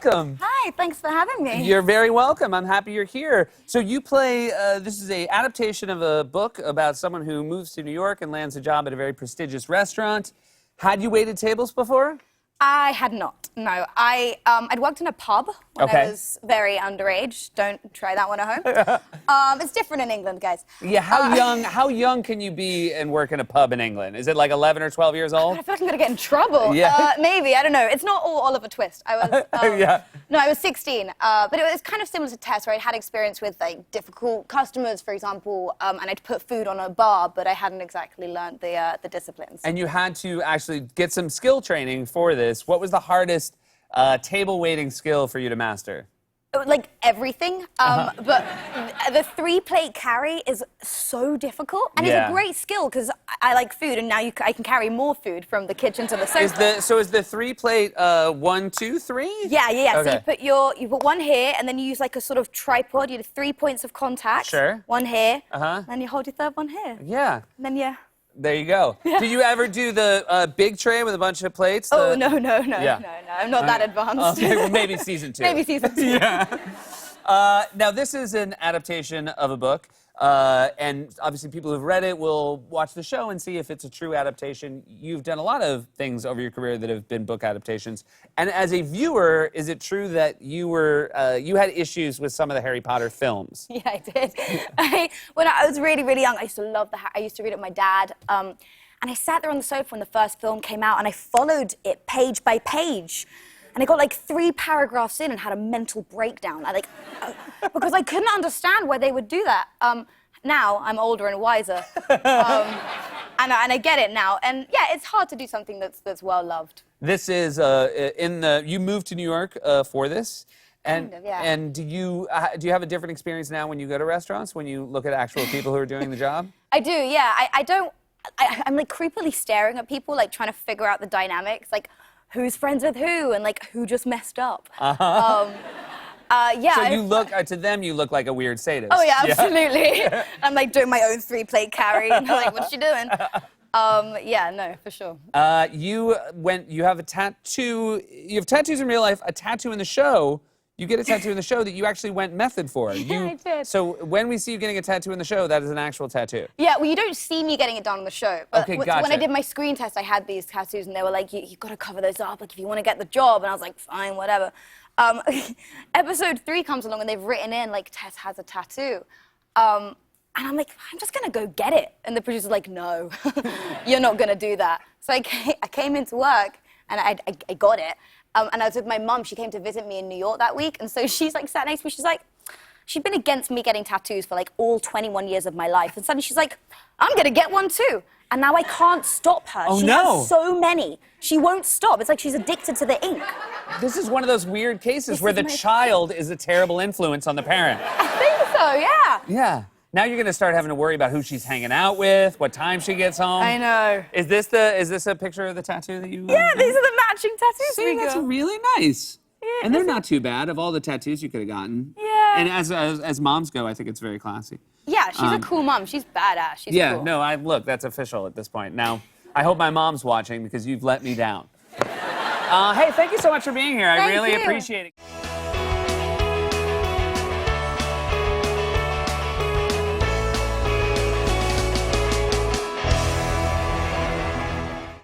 welcome. Hi, thanks for having me. You're very welcome. I'm happy you're here. So you play, this is a adaptation of a book about someone who moves to New York and lands a job at a very prestigious restaurant. Had you waited tables before? I had not, no. I'd worked in a pub when I was very underage. Don't try that one at home. It's different in England, guys. Yeah, how young can you be and work in a pub in England? Is it like 11 or 12 years old? I feel like I'm gonna get in trouble. Yeah. Maybe, I don't know. It's not all Oliver Twist. I was, Yeah. No, I was 16, but it was kind of similar to Tess, where I'd had experience with like difficult customers, for example, and I'd put food on a bar, but I hadn't exactly learned the disciplines. And you had to actually get some skill training for this. What was the hardest table waiting skill for you to master? Like everything, but the 3-plate carry is so difficult, and it's a great skill because I like food, and now I can carry more food from the kitchen to the sofa. So is the 3-plate 1, 2, 3? Yeah. Okay. So you put one here, and then you use like a sort of tripod. You do 3 points of contact. Sure. One here. Uh-huh. Then you hold your third one here. Yeah. And then you. There you go. Did you ever do the big tray with a bunch of plates? Oh, no. I'm not that advanced. Okay, well, maybe season 2. Maybe season 2. Yeah. Now, this is an adaptation of a book, and obviously people who've read it will watch the show and see if it's a true adaptation. You've done a lot of things over your career that have been book adaptations. And as a viewer, is it true that you had issues with some of the Harry Potter films? Yeah, I did. When I was really, really young, I used to love I used to read it with my dad. And I sat there on the sofa when the first film came out, and I followed it page by page. And I got like 3 paragraphs in and had a mental breakdown. Because I couldn't understand why they would do that. Now I'm older and wiser, and I get it now. And yeah, it's hard to do something that's well loved. This is you moved to New York for this. And, kind of, yeah. And do you have a different experience now when you go to restaurants, when you look at actual people who are doing the job? I do, yeah. I'm like creepily staring at people, like trying to figure out the dynamics, like who's friends with who and like who just messed up. Yeah. So you look to them, you look like a weird sadist. Oh yeah, absolutely. I'm like doing my own 3-plate carry, and they're like, "What's she doing?" Yeah, no, for sure. You have a tattoo. You have tattoos in real life. A tattoo in the show. You get a tattoo in the show that you actually went method for. Yeah, I did. So when we see you getting a tattoo in the show, that is an actual tattoo. Yeah, well, you don't see me getting it done on the show. But Okay, gotcha. when I did my screen test, I had these tattoos, and they were like, "You've got to cover those up, like if you want to get the job." And I was like, "Fine, whatever." Episode 3 comes along, and they've written in like Tess has a tattoo. And I'm like, I'm just gonna go get it. And the producer's like, no, you're not gonna do that. So I came into work, and I got it. And I was with my mum. She came to visit me in New York that week. And so she's like sat next to me. She's like, she'd been against me getting tattoos for like all 21 years of my life. And suddenly she's like, I'm gonna get one too. And now I can't stop her. Oh, she no. has so many. She won't stop. It's like she's addicted to the ink. This is one of those weird cases where the child is a terrible influence on the parent. I think so, yeah. Yeah. Now you're gonna start having to worry about who she's hanging out with, what time she gets home. I know. Is this a picture of the tattoo that you? Yeah, these are the matching tattoos See, we that's got. really nice. Yeah, and they're not too bad. Of all the tattoos you could have gotten. Yeah. And as moms go, I think it's very classy. Yeah, she's a cool mom. She's badass. She's cool. No, look, that's official at this point. Now, I hope my mom's watching because you've let me down. Hey, thank you so much for being here. I Thank really you. appreciate it.